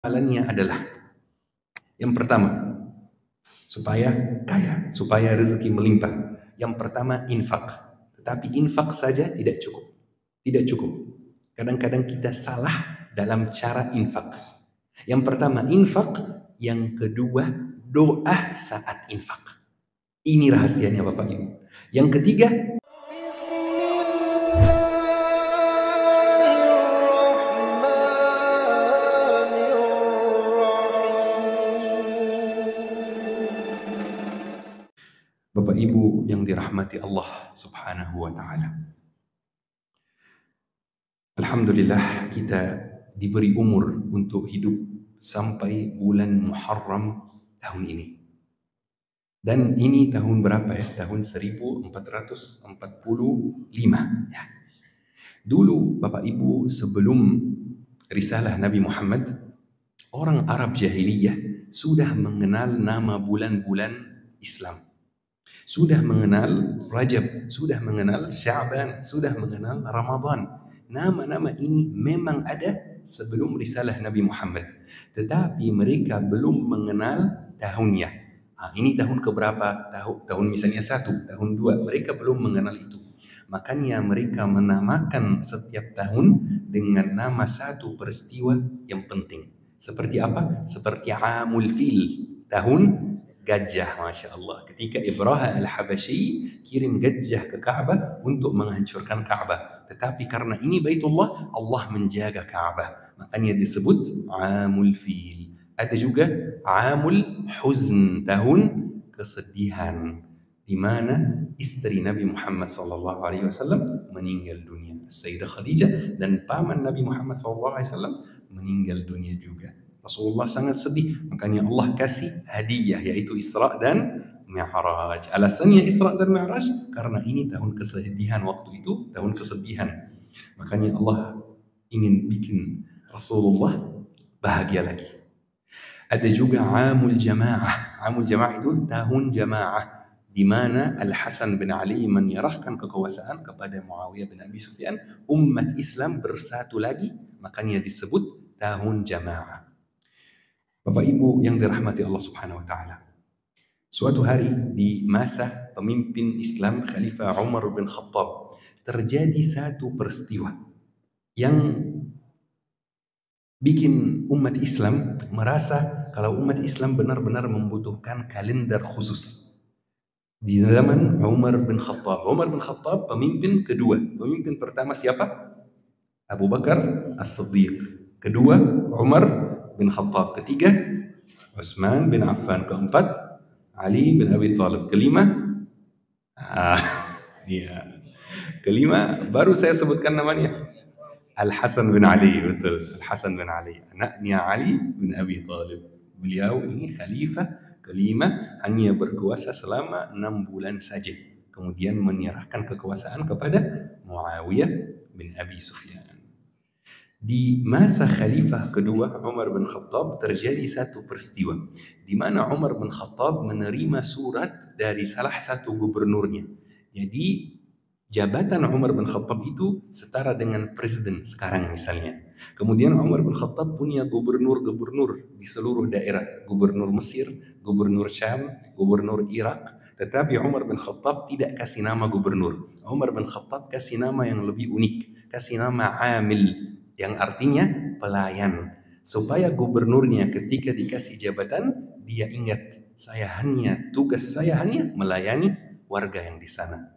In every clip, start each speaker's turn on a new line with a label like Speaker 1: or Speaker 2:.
Speaker 1: Amalannya adalah yang pertama, supaya kaya, supaya rezeki melimpah. Yang pertama infak. Tetapi infak saja tidak cukup. Tidak cukup. Kadang-kadang kita salah dalam cara infak. Yang pertama infak, yang kedua doa saat infak. Ini rahasianya Bapak Ibu. Yang ketiga, Bapak Ibu yang dirahmati Allah Subhanahu wa taala. Alhamdulillah kita diberi umur untuk hidup sampai bulan Muharram tahun ini. Dan ini tahun berapa ya? Tahun 1445 ya. Dulu Bapak Ibu sebelum risalah Nabi Muhammad, orang Arab jahiliyah sudah mengenal nama bulan-bulan Islam. Sudah mengenal Rajab, sudah mengenal Sya'ban, sudah mengenal Ramadan. Nama-nama ini memang ada sebelum risalah Nabi Muhammad. Tetapi mereka belum mengenal tahunnya. Ini tahun keberapa? Tahun misalnya 1, tahun 2. Mereka belum mengenal itu. Makanya mereka menamakan setiap tahun dengan nama satu peristiwa yang penting. Seperti apa? Seperti Amul Fil, tahun gajah, Masya Allah. Ketika Ibrahim al-Habasyi kirim gajah ke Ka'bah untuk menghancurkan Ka'bah. Tetapi karena ini Baitullah, Allah menjaga Ka'bah. Makanya disebut Amul Fil. Ada juga Amul Huzn, tahun kesedihan, di mana istri Nabi Muhammad SAW meninggal dunia. Sayyidah Khadijah dan paman Nabi Muhammad SAW meninggal dunia juga. Rasulullah sangat sedih, makanya Allah kasih hadiah yaitu Isra dan Mi'raj. Alasannya Isra dan Mi'raj karena ini tahun kesedihan, waktu itu tahun kesedihan. Makanya Allah ingin bikin Rasulullah bahagia lagi. Ada juga Amul Jamaah. Amul Jamaah itu tahun jamaah, di mana Al-Hasan bin Ali menyerahkan kekuasaan kepada Muawiyah bin Abi Sufyan. Umat Islam bersatu lagi, makanya disebut tahun jamaah. Bapak Ibu yang dirahmati Allah Subhanahu wa taala. Suatu hari di masa pemimpin Islam Khalifah Umar bin Khattab terjadi satu peristiwa yang bikin umat Islam merasa kalau umat Islam benar-benar membutuhkan kalender khusus. Di zaman Umar bin Khattab. Umar bin Khattab pemimpin kedua. Pemimpin pertama siapa? Abu Bakar As-Siddiq. Kedua Umar bin Khattab. Ketiga Utsman bin Affan. Keempat Ali bin Abi Thalib. Kelima kelima baru saya sebutkan namanya, Al-Hasan bin Ali. Betul, Al-Hasan bin Ali, anaknya Ali bin Abi Thalib. Beliau ini khalifah kelima, hanya berkuasa selama 6 bulan saja. Kemudian menyerahkan kekuasaan kepada Muawiyah bin Abi Sufyan. Di masa khalifah kedua Umar bin Khattab terjadi satu peristiwa di mana Umar bin Khattab menerima surat dari salah satu gubernurnya. Jadi jabatan Umar bin Khattab itu setara dengan presiden sekarang misalnya. Kemudian Umar bin Khattab punya gubernur-gubernur di seluruh daerah. Gubernur Mesir, gubernur Syam, gubernur Irak. Tetapi Umar bin Khattab tidak kasih nama gubernur. Umar bin Khattab kasih nama yang lebih unik. Kasih nama Amil, yang artinya pelayan. Supaya gubernurnya ketika dikasih jabatan, dia ingat, tugas saya hanya melayani warga yang di sana.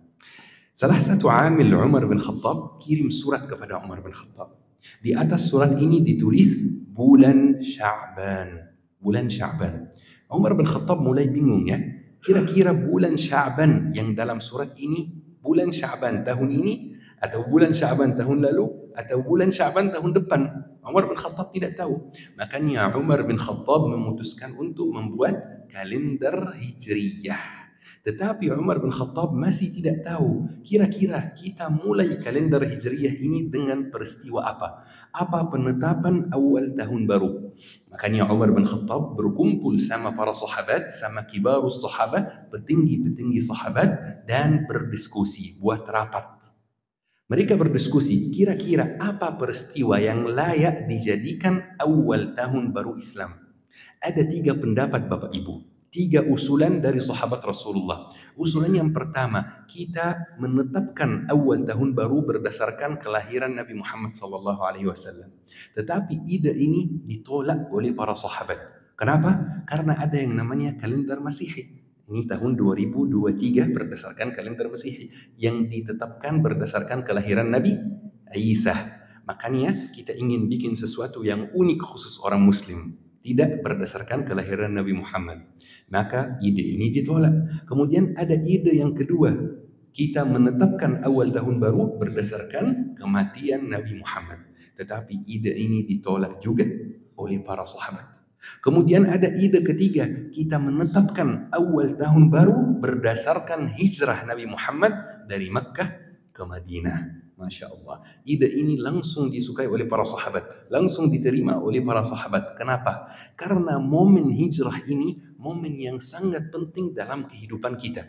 Speaker 1: Salah satu amil Umar bin Khattab kirim surat kepada Umar bin Khattab. Di atas surat ini ditulis bulan Sya'ban. Bulan Sya'ban. Umar bin Khattab mulai bingung ya. Kira-kira bulan Sya'ban yang dalam surat ini bulan Sya'ban tahun ini atau bulan Sya'ban tahun lalu atau bulan Sya'ban tahun depan. Umar bin Khattab tidak tahu. Makanya Umar bin Khattab memutuskan untuk membuat kalender Hijriyah. Tetapi Umar bin Khattab masih tidak tahu kira-kira kita mulai kalender Hijriyah ini dengan peristiwa apa? Apa penetapan awal tahun baru? Makanya Umar bin Khattab berkumpul sama para sahabat, sama kibarus sahabat, petinggi-petinggi sahabat, dan berdiskusi, buat rapat. Mereka berdiskusi, kira-kira apa peristiwa yang layak dijadikan awal tahun baru Islam? Ada 3 pendapat Bapak Ibu. 3 usulan dari sahabat Rasulullah. Usulan yang pertama, kita menetapkan awal tahun baru berdasarkan kelahiran Nabi Muhammad SAW. Tetapi ide ini ditolak oleh para sahabat. Kenapa? Karena ada yang namanya kalender Masihi. Ini tahun 2023 berdasarkan kalender Masihi yang ditetapkan berdasarkan kelahiran Nabi Isa. Makanya kita ingin bikin sesuatu yang unik khusus orang Muslim, tidak berdasarkan kelahiran Nabi Muhammad. Maka ide ini ditolak. Kemudian ada ide yang kedua, kita menetapkan awal tahun baru berdasarkan kematian Nabi Muhammad. Tetapi ide ini ditolak juga oleh para sahabat. Kemudian ada ide ketiga, kita menetapkan awal tahun baru berdasarkan hijrah Nabi Muhammad dari Makkah ke Madinah. Masya Allah. Ide ini langsung disukai oleh para sahabat, langsung diterima oleh para sahabat. Kenapa? Karena momen hijrah ini momen yang sangat penting dalam kehidupan kita.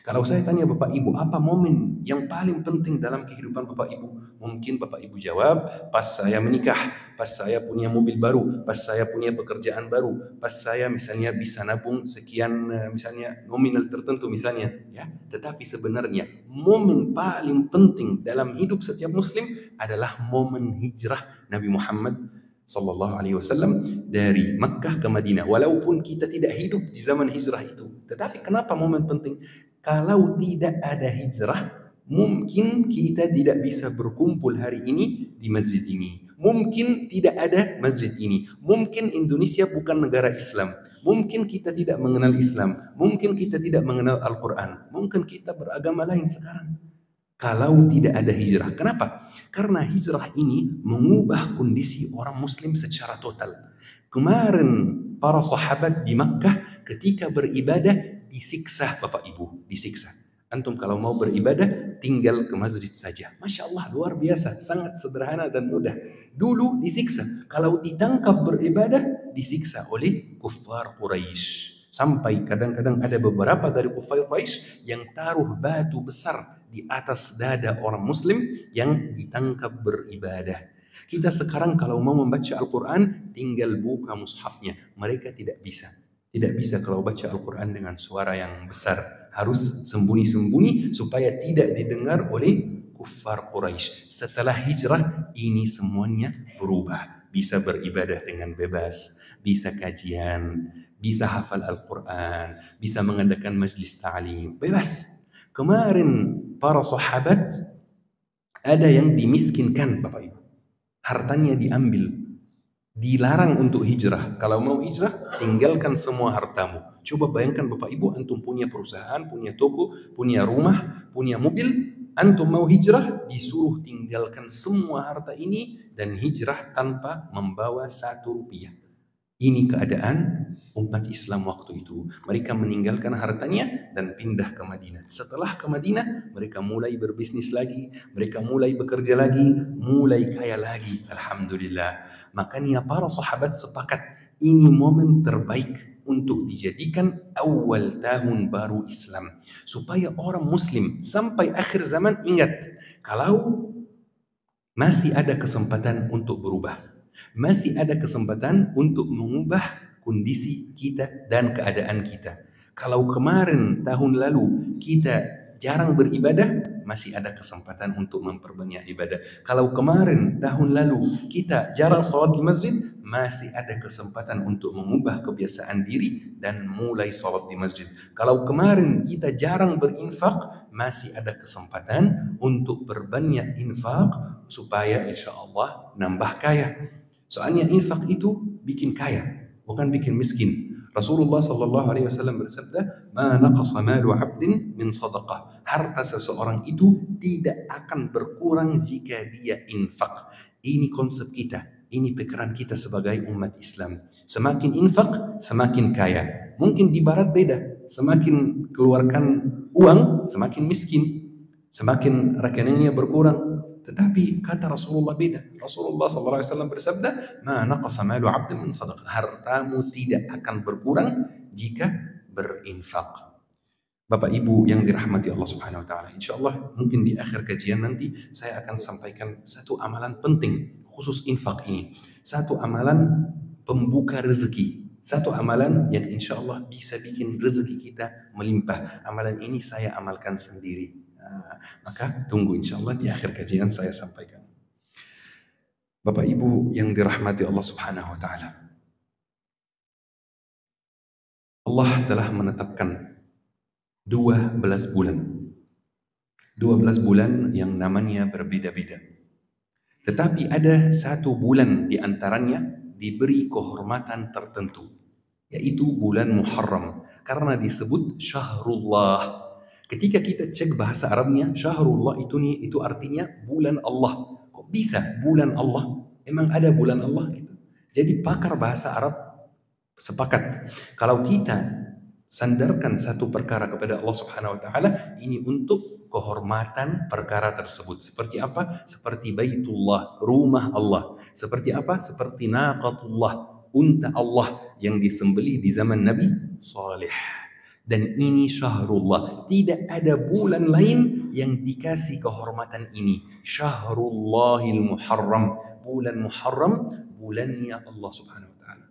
Speaker 1: Kalau saya tanya Bapak Ibu, apa momen yang paling penting dalam kehidupan Bapak Ibu? Mungkin Bapak Ibu jawab, pas saya menikah, pas saya punya mobil baru, pas saya punya pekerjaan baru, pas saya misalnya bisa nabung sekian misalnya nominal tertentu misalnya, ya. Tetapi sebenarnya momen paling penting dalam hidup setiap muslim adalah momen hijrah Nabi Muhammad sallallahu alaihi wasallam dari Makkah ke Madinah. Walaupun kita tidak hidup di zaman hijrah itu, tetapi kenapa momen penting? Kalau tidak ada hijrah, mungkin kita tidak bisa berkumpul hari ini di masjid ini. Mungkin tidak ada masjid ini. Mungkin Indonesia bukan negara Islam. Mungkin kita tidak mengenal Islam. Mungkin kita tidak mengenal Al-Quran. Mungkin kita beragama lain sekarang. Kalau tidak ada hijrah. Kenapa? Karena hijrah ini mengubah kondisi orang muslim secara total. Kemarin para sahabat di Makkah ketika beribadah disiksa Bapak Ibu, disiksa. Antum kalau mau beribadah tinggal ke masjid saja. Masya Allah, luar biasa, sangat sederhana dan mudah. Dulu disiksa, kalau ditangkap beribadah disiksa oleh kuffar Quraisy. Sampai kadang-kadang ada beberapa dari kuffar Quraisy yang taruh batu besar di atas dada orang muslim yang ditangkap beribadah. Kita sekarang kalau mau membaca Al-Quran tinggal buka mushafnya. Mereka tidak bisa. Tidak bisa kalau baca Al-Quran dengan suara yang besar. Harus sembunyi-sembunyi supaya tidak didengar oleh kuffar Quraisy. Setelah hijrah ini semuanya berubah. Bisa beribadah dengan bebas, bisa kajian, bisa hafal Al-Quran, bisa mengadakan majlis ta'lim, bebas. Kemarin para sahabat ada yang dimiskinkan Bapak Ibu. Hartanya diambil, dilarang untuk hijrah. Kalau mau hijrah, tinggalkan semua hartamu. Coba bayangkan Bapak Ibu, antum punya perusahaan, punya toko, punya rumah, punya mobil, antum mau hijrah, disuruh tinggalkan semua harta ini dan hijrah tanpa membawa 1 rupiah. Ini keadaan umat Islam waktu itu. Mereka meninggalkan hartanya dan pindah ke Madinah. Setelah ke Madinah, mereka mulai berbisnis lagi, mereka mulai bekerja lagi, mulai kaya lagi. Alhamdulillah. Makanya para sahabat sepakat, ini momen terbaik untuk dijadikan awal tahun baru Islam. Supaya orang muslim sampai akhir zaman ingat, kalau masih ada kesempatan untuk berubah. Masih ada kesempatan untuk mengubah kondisi kita dan keadaan kita. Kalau kemarin tahun lalu kita jarang beribadah, masih ada kesempatan untuk memperbanyak ibadah. Kalau kemarin tahun lalu kita jarang sholat di masjid, masih ada kesempatan untuk mengubah kebiasaan diri dan mulai sholat di masjid. Kalau kemarin kita jarang berinfak, masih ada kesempatan untuk berbanyak infak supaya insya Allah nambah kaya. Soalnya infak itu bikin kaya, bukan bikin miskin. Rasulullah sallallahu alaihi wasallam bersabda, "Ma naqasa malu 'abdin min shadaqah." Harta seseorang itu tidak akan berkurang jika dia infak. Ini konsep kita, ini pikiran kita sebagai umat Islam. Semakin infak, semakin kaya. Mungkin di barat beda, semakin keluarkan uang, semakin miskin. Semakin rekeningnya berkurang. Tetapi kata Rasulullah beda. Rasulullah SAW bersabda, "Ma naqasa malu 'abdin min shadaqah." Hartamu tidak akan berkurang jika berinfak. Bapak Ibu yang dirahmati Allah Subhanahu wa taala. Insyaallah mungkin di akhir kajian nanti saya akan sampaikan satu amalan penting khusus infak ini. Satu amalan pembuka rezeki. Satu amalan yang insyaallah bisa bikin rezeki kita melimpah. Amalan ini saya amalkan sendiri. Maka tunggu insyaallah di akhir kajian saya sampaikan. Bapak Ibu yang dirahmati Allah Subhanahu wa taala. Allah telah menetapkan 12 bulan. 12 bulan yang namanya berbeda-beda. Tetapi ada satu bulan di antaranya diberi kehormatan tertentu, yaitu bulan Muharram. Karena disebut Syahrullah. Ketika kita cek bahasa Arabnya, Syahrullah itu artinya bulan Allah. Kok bisa bulan Allah? Emang ada bulan Allah gitu. Jadi pakar bahasa Arab sepakat kalau kita sandarkan satu perkara kepada Allah Subhanahu wa taala, ini untuk kehormatan perkara tersebut. Seperti apa? Seperti Baitullah, rumah Allah. Seperti apa? Seperti naqatullah, unta Allah yang disembelih di zaman Nabi Saleh. Dan ini Syahrullah. Tidak ada bulan lain yang dikasih kehormatan ini. Syahrullahil Muharram. Bulan Muharram, bulannya Allah Subhanahu wa taala.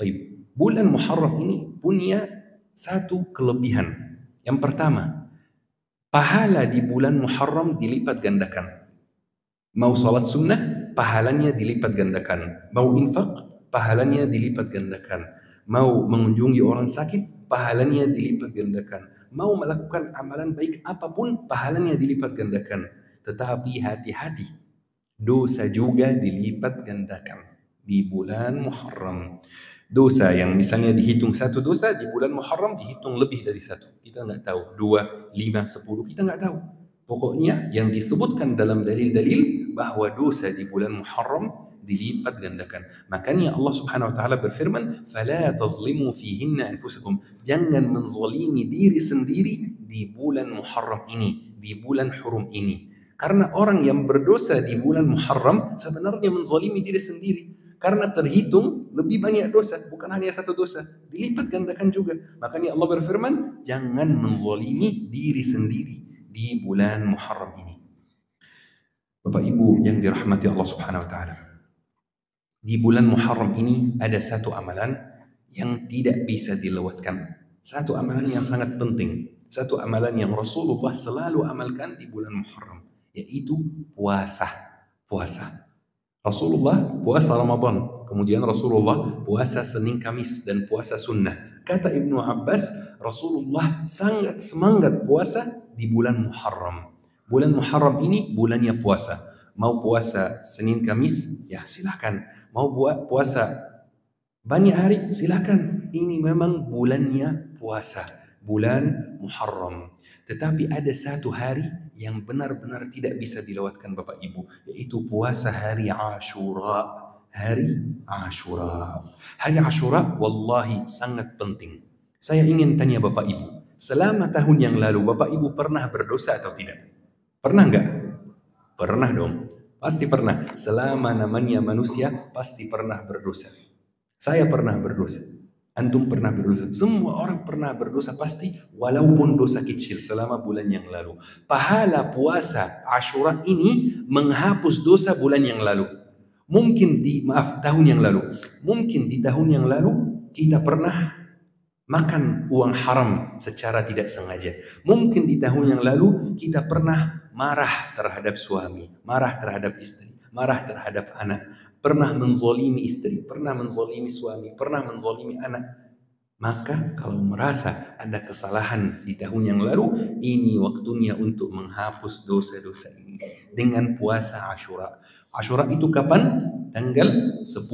Speaker 1: Baik, bulan Muharram ini punya satu kelebihan. Yang pertama, pahala di bulan Muharram dilipat gandakan. Mau salat sunnah, pahalanya dilipat gandakan. Mau infak, pahalanya dilipat gandakan. Mau mengunjungi orang sakit, pahalanya dilipat gandakan. Mau melakukan amalan baik apapun, pahalanya dilipat gandakan. Tetapi hati-hati, dosa juga dilipat gandakan di bulan Muharram. Dosa yang misalnya dihitung satu dosa di bulan Muharram dihitung lebih dari satu. Kita nggak tahu, 2, 5, 10, kita nggak tahu. Pokoknya yang disebutkan dalam dalil-dalil bahwa dosa di bulan Muharram dilipat gandakan. Makanya Allah Subhanahu wa taala berfirman, "Fala tazlimu fihinna anfusakum." Jangan menzalimi diri sendiri di bulan Muharram ini, di bulan hurum ini. Karena orang yang berdosa di bulan Muharram sebenarnya menzalimi diri sendiri. Karena terhitung lebih banyak dosa, bukan hanya satu dosa, dilipat gandakan juga. Makanya Allah berfirman, jangan menzalimi diri sendiri di bulan Muharram ini. Bapak Ibu yang dirahmati Allah Subhanahu wa taala. Di bulan Muharram ini ada satu amalan yang tidak bisa dilewatkan. Satu amalan yang sangat penting, satu amalan yang Rasulullah selalu amalkan di bulan Muharram, yaitu puasa. Puasa. Rasulullah puasa Ramadan, kemudian Rasulullah puasa Senin Kamis dan puasa sunnah. Kata Ibnu Abbas, Rasulullah sangat semangat puasa di bulan Muharram. Bulan Muharram ini bulannya puasa. Mau puasa Senin Kamis, ya silakan. Mau buat puasa banyak hari, silakan. Ini memang bulannya puasa, bulan Muharram. Tetapi ada satu hari yang benar-benar tidak bisa dilewatkan Bapak Ibu, yaitu puasa hari Ashura. Hari Ashura. Hari Ashura wallahi sangat penting. Saya ingin tanya Bapak Ibu, selama tahun yang lalu Bapak Ibu pernah berdosa atau tidak? Pernah enggak? Pernah dong. Pasti pernah. Selama namanya manusia pasti pernah berdosa. Saya pernah berdosa. Antum pernah berdosa. Semua orang pernah berdosa pasti, walaupun dosa kecil selama bulan yang lalu. Pahala puasa Ashura ini menghapus dosa bulan yang lalu. Mungkin tahun yang lalu. Mungkin di tahun yang lalu kita pernah makan uang haram secara tidak sengaja. Mungkin di tahun yang lalu kita pernah marah terhadap suami, marah terhadap istri, marah terhadap anak. Pernah menzalimi istri, pernah menzalimi suami, pernah menzalimi anak. Maka kalau merasa ada kesalahan di tahun yang lalu, ini waktunya untuk menghapus dosa-dosa ini dengan puasa Ashura. Ashura itu kapan? Tanggal 10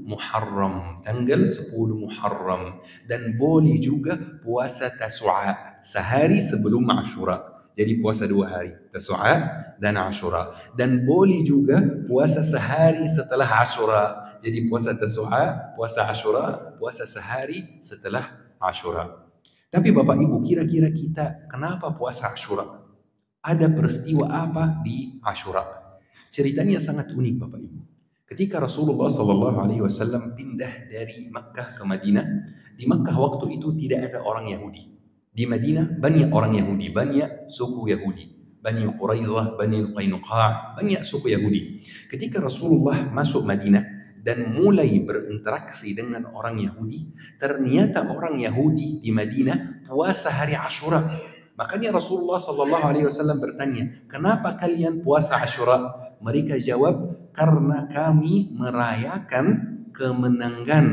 Speaker 1: Muharram. Tanggal 10 Muharram. Dan boleh juga puasa Tasu'a, sehari sebelum Ashura. Jadi puasa 2 hari, Tasu'a dan Ashura. Dan boleh juga puasa sehari setelah Ashura. Jadi puasa Tasu'a, puasa Ashura, puasa sehari setelah Ashura. Tapi Bapak Ibu, kira-kira kita kenapa puasa Ashura? Ada peristiwa apa di Ashura? Ceritanya sangat unik Bapak Ibu. Ketika Rasulullah SAW pindah dari Makkah ke Madinah, di Makkah waktu itu tidak ada orang Yahudi. Di Madinah banyak orang Yahudi, banyak suku Yahudi. Bani Quraidah, Bani Qainuqa, banyak suku Yahudi. Ketika Rasulullah masuk Madinah dan mulai berinteraksi dengan orang Yahudi, ternyata orang Yahudi di Madinah puasa hari Ashura. Makanya Rasulullah sallallahu alaihi wasallam bertanya, "Kenapa kalian puasa Ashura?" Mereka jawab, "Karena kami merayakan kemenangan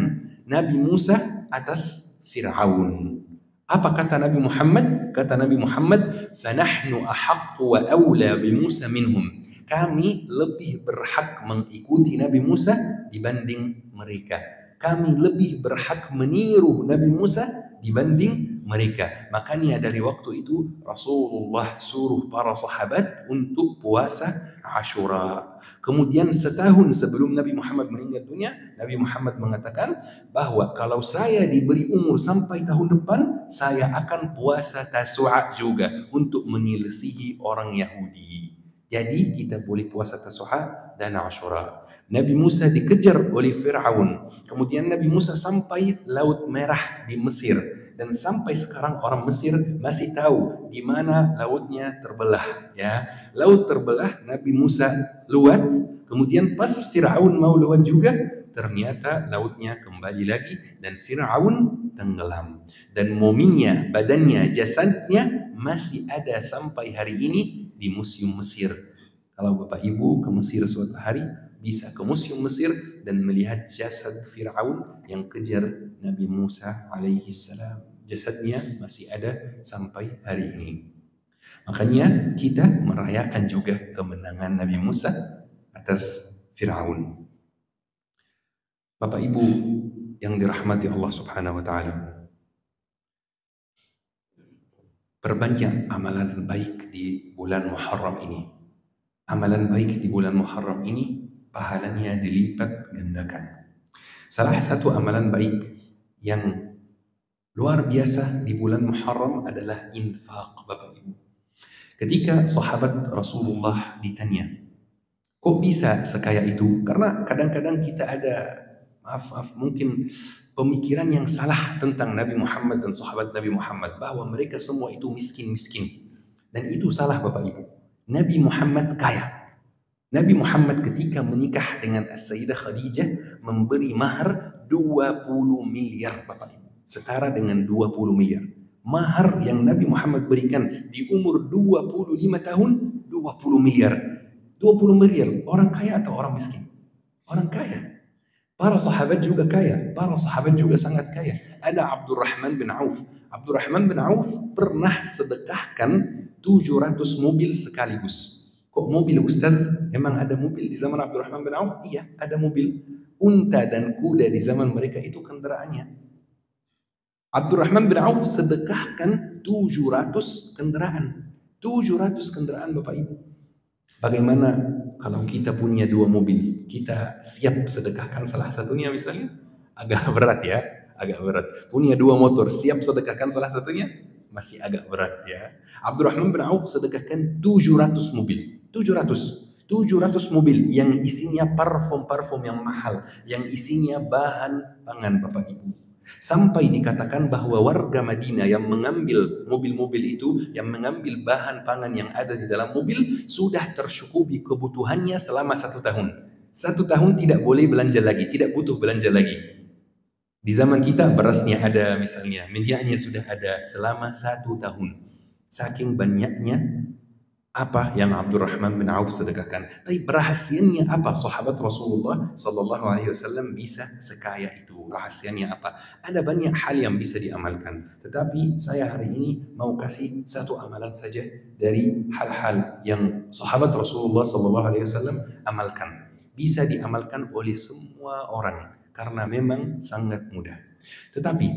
Speaker 1: Nabi Musa atas Fir'aun." Apa kata Nabi Muhammad? Kata Nabi Muhammad, "Fanahnu ahaqqu wa awla bi Musa minhum." Kami lebih berhak mengikuti Nabi Musa dibanding mereka. Kami lebih berhak meniru Nabi Musa dibanding mereka. Makanya dari waktu itu Rasulullah suruh para sahabat untuk puasa Ashura. Kemudian setahun sebelum Nabi Muhammad meninggal dunia, Nabi Muhammad mengatakan bahwa kalau saya diberi umur sampai tahun depan, saya akan puasa Tasu'a juga untuk menyelisihi orang Yahudi. Jadi kita boleh puasa Tasu'a dan Ashura. Nabi Musa dikejar oleh Fir'aun. Kemudian Nabi Musa sampai Laut Merah di Mesir. Dan sampai sekarang orang Mesir masih tahu di mana lautnya terbelah. Ya, laut terbelah, Nabi Musa lewat. Kemudian pas Fir'aun mau lewat juga, ternyata lautnya kembali lagi dan Fir'aun tenggelam. Dan muminya, badannya, jasadnya masih ada sampai hari ini di Museum Mesir. Kalau Bapak Ibu ke Mesir suatu hari, bisa ke Museum Mesir dan melihat jasad Fir'aun yang kejar Nabi Musa alaihi salam. Jasadnya masih ada sampai hari ini. Makanya kita merayakan juga kemenangan Nabi Musa atas Fir'aun. Bapak Ibu yang dirahmati Allah Subhanahu wa taala, perbanyak amalan baik di bulan Muharram ini. Amalan baik di bulan Muharram ini pahalanya dilipat gandakan. Salah satu amalan baik yang luar biasa di bulan Muharram adalah infak, Bapak Ibu. Ketika sahabat Rasulullah ditanya, kok bisa sekaya itu? Karena kadang-kadang kita ada mungkin pemikiran yang salah tentang Nabi Muhammad dan sahabat Nabi Muhammad, bahwa mereka semua itu miskin-miskin. Dan itu salah, Bapak Ibu. Nabi Muhammad kaya. Nabi Muhammad ketika menikah dengan As-Sayyidah Khadijah memberi mahar 20 miliar, Bapak Ibu. Setara dengan 20 miliar. Mahar yang Nabi Muhammad berikan di umur 25 tahun, 20 miliar. 20 miliar, orang kaya atau orang miskin? Orang kaya. Para sahabat juga kaya, para sahabat juga sangat kaya. Ada Abdurrahman bin Auf. Abdurrahman bin Auf pernah sedekahkan 700 mobil sekaligus. Kok mobil, Ustaz? Emang ada mobil di zaman Abdurrahman bin Auf? Iya, ada mobil. Unta dan kuda di zaman mereka itu kendaraannya. Abdurrahman bin Auf sedekahkan 700 kendaraan. 700 kendaraan, Bapak Ibu. Bagaimana kalau kita punya 2 mobil, kita siap sedekahkan salah satunya misalnya? Agak berat ya, agak berat. Punya 2 motor, siap sedekahkan salah satunya? Masih agak berat ya. Abdurrahman bin Auf sedekahkan 700 mobil. 700 mobil yang isinya parfum-parfum yang mahal, yang isinya bahan pangan, Bapak Ibu. Sampai dikatakan bahwa warga Madinah yang mengambil mobil-mobil itu, yang mengambil bahan pangan yang ada di dalam mobil, sudah tercukupi kebutuhannya selama 1 tahun. 1 tahun tidak boleh belanja lagi, tidak butuh belanja lagi. Di zaman kita berasnya ada misalnya, minyaknya sudah ada selama 1 tahun. Saking banyaknya apa yang Abdurrahman bin Auf sedekahkan. Tapi rahasianya apa sahabat Rasulullah sallallahu alaihi wasallam bisa sekaya itu? Rahasianya apa? Ada banyak hal yang bisa diamalkan. Tetapi saya hari ini mau kasih 1 amalan saja dari hal-hal yang sahabat Rasulullah sallallahu alaihi wasallam amalkan. Bisa diamalkan oleh semua orang karena memang sangat mudah. Tetapi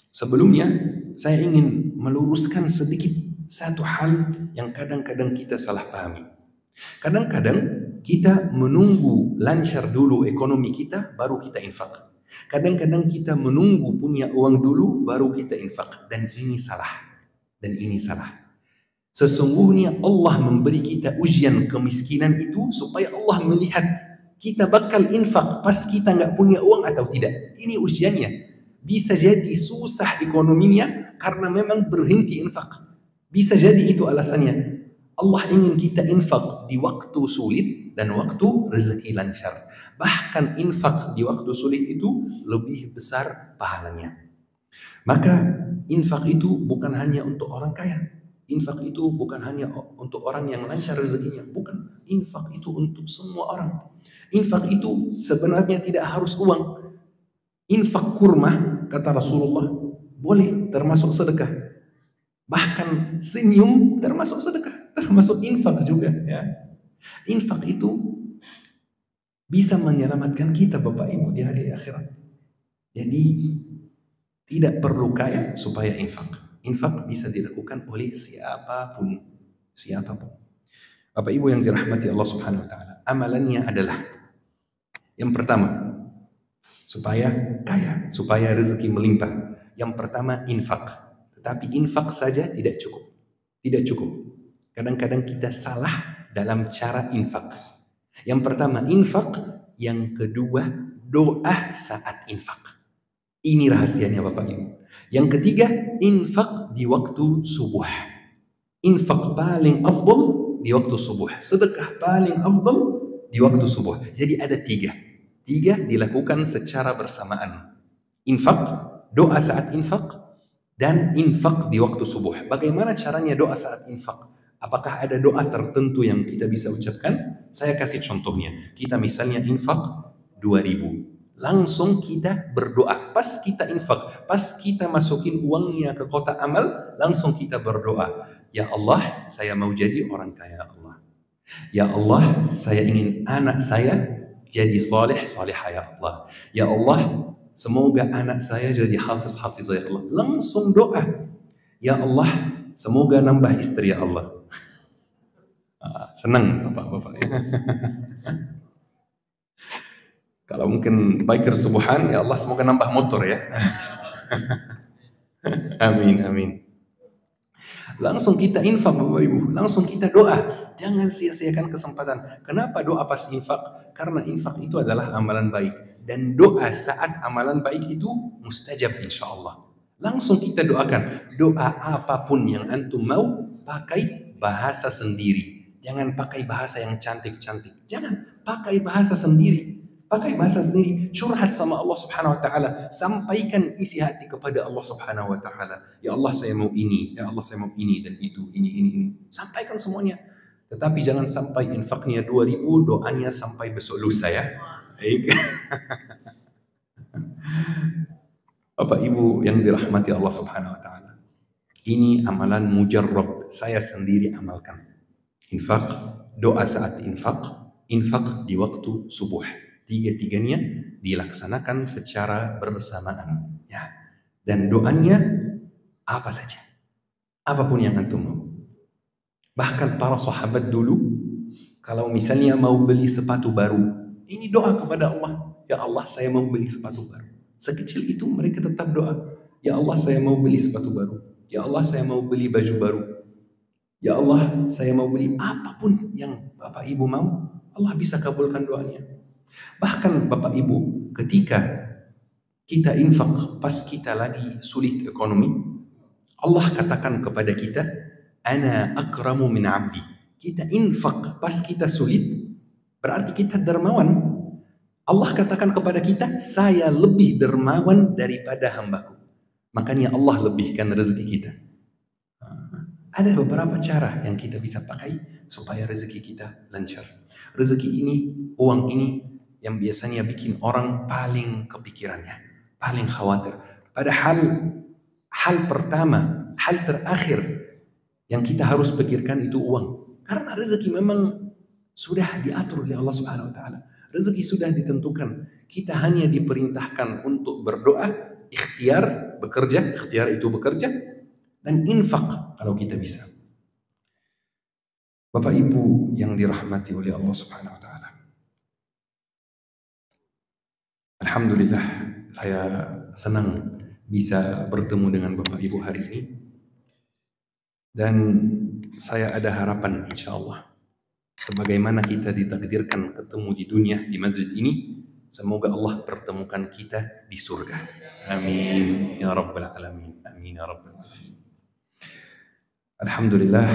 Speaker 1: sebelumnya saya ingin meluruskan sedikit 1 hal yang kadang-kadang kita salah pahami. Kadang-kadang kita menunggu lancar dulu ekonomi kita baru kita infak. Kadang-kadang kita menunggu punya uang dulu baru kita infak, dan ini salah. Dan ini salah. Sesungguhnya Allah memberi kita ujian kemiskinan itu supaya Allah melihat kita bakal infak pas kita nggak punya uang atau tidak. Ini ujiannya. Bisa jadi susah ekonominya, karena memang berhenti infak. Bisa jadi itu alasannya. Allah ingin kita infak di waktu sulit dan waktu rezeki lancar. Bahkan infak di waktu sulit itu lebih besar pahalanya. Maka infak itu bukan hanya untuk orang kaya. Infak itu bukan hanya untuk orang yang lancar rezekinya. Bukan. Infak itu untuk semua orang. Infak itu sebenarnya tidak harus uang. Infak kurma, kata Rasulullah, boleh termasuk sedekah. Bahkan senyum termasuk sedekah, termasuk infak juga ya. Infak itu bisa menyelamatkan kita Bapak Ibu di hari akhirat. Jadi tidak perlu kaya supaya infak. Infak bisa dilakukan oleh siapapun. Siapapun. Bapak Ibu yang dirahmati Allah Subhanahu wa taala, amalannya adalah yang pertama, supaya kaya, supaya rezeki melimpah. Yang pertama infak. Tetapi infak saja tidak cukup. Tidak cukup. Kadang-kadang kita salah dalam cara infak. Yang pertama infak, yang kedua doa saat infak. Ini rahasianya Bapak Ibu. Yang ketiga, infak di waktu subuh. Infak paling afdal di waktu subuh. Sedekah paling afdal di waktu subuh. Jadi ada tiga. Tiga dilakukan secara bersamaan. Infak, doa saat infak, dan infak di waktu subuh. Bagaimana caranya doa saat infak? Apakah ada doa tertentu yang kita bisa ucapkan? Saya kasih contohnya. Kita misalnya infak 2.000. Langsung kita berdoa. Pas kita infak, pas kita masukin uangnya ke kotak amal, langsung kita berdoa. Ya Allah, saya mau jadi orang kaya Allah. Ya Allah, saya ingin anak saya jadi saleh salihah ya Allah. Ya Allah, semoga anak saya jadi hafiz ya Allah. Langsung doa. Ya Allah, semoga nambah istri ya Allah. Senang bapak-bapak ya. Kalau mungkin biker subuhan, ya Allah semoga nambah motor ya. Amin, amin. Langsung kita infak Bapak Ibu, langsung kita doa. Jangan sia-siakan kesempatan. Kenapa doa pas infak? Karena infak itu adalah amalan baik. Dan doa saat amalan baik itu mustajab insya Allah. Langsung kita doakan. Doa apapun yang antum mau, pakai bahasa sendiri. Jangan pakai bahasa yang cantik-cantik. Jangan, pakai bahasa sendiri. Pakai bahasa sendiri, curhat sama Allah Subhanahu wa taala, sampaikan isi hati kepada Allah Subhanahu wa taala. Ya Allah saya mau ini, ya Allah saya mau ini dan itu, ini. Sampaikan semuanya. Tetapi jangan sampai infaknya 2.000, doanya sampai besok lusa ya. Baik. Bapak Ibu yang dirahmati Allah Subhanahu wa taala. Ini amalan mujarrab, saya sendiri amalkan. Infak, doa saat infak, infak di waktu subuh. Tiga-tiganya dilaksanakan secara bersamaan ya. Dan doanya apa saja, apapun yang antum mau. Bahkan para sahabat dulu kalau misalnya mau beli sepatu baru, ini doa kepada Allah, ya Allah saya mau beli sepatu baru. Sekecil itu mereka tetap doa, ya Allah saya mau beli sepatu baru, ya Allah saya mau beli baju baru, ya Allah saya mau beli apapun yang Bapak Ibu mau, Allah bisa kabulkan doanya. Bahkan Bapak Ibu, ketika kita infak pas kita lagi sulit ekonomi, Allah katakan kepada kita, Ana akramu min abdi. Kita infak pas kita sulit, berarti kita dermawan. Allah katakan kepada kita, saya lebih dermawan daripada hambaku. Makanya Allah lebihkan rezeki kita. Ada beberapa cara yang kita bisa pakai supaya rezeki kita lancar. Rezeki ini, uang ini, yang biasanya bikin orang paling kepikirannya, paling khawatir. Padahal hal pertama, hal terakhir yang kita harus pikirkan itu uang. Karena rezeki memang sudah diatur oleh Allah Subhanahu wa taala. Rezeki sudah ditentukan. Kita hanya diperintahkan untuk berdoa, ikhtiar, bekerja, ikhtiar itu bekerja, dan infak kalau kita bisa. Bapak Ibu yang dirahmati oleh Allah Subhanahu wa taala. Alhamdulillah, saya senang bisa bertemu dengan Bapak Ibu hari ini. Dan saya ada harapan insya Allah. Sebagaimana kita ditakdirkan ketemu di dunia, di masjid ini, semoga Allah pertemukan kita di surga. Amin ya rabbal alamin. Amin ya rabbal alamin. Alhamdulillah,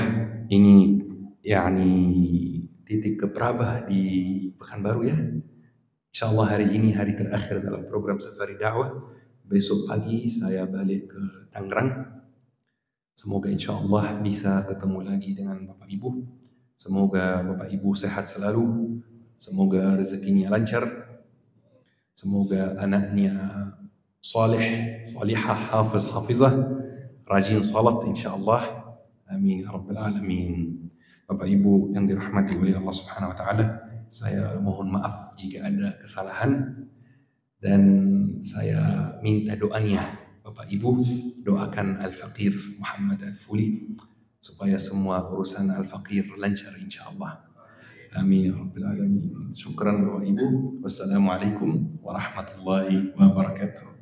Speaker 1: ini yani titik keberapa di Pekanbaru ya. Insyaallah hari ini hari terakhir dalam program Safari Dakwah. Besok pagi saya balik ke Tangerang. Semoga insyaallah bisa ketemu lagi dengan Bapak Ibu. Semoga Bapak Ibu sehat selalu. Semoga rezekinya lancar. Semoga anaknya salih, salihah, hafiz, hafizah, rajin salat insyaallah. Amin ya rabbal alamin. Bapak Ibu yang dirahmati oleh Allah Subhanahu wa taala, saya mohon maaf jika ada kesalahan dan saya minta doanya Bapak Ibu doakan Al-Faqir Muhammad Al-Fuli supaya semua urusan Al-Faqir lancar insyaallah. Amin ya rabbal alamin. Syukran Bapak Ibu. Wassalamualaikum warahmatullahi wabarakatuh.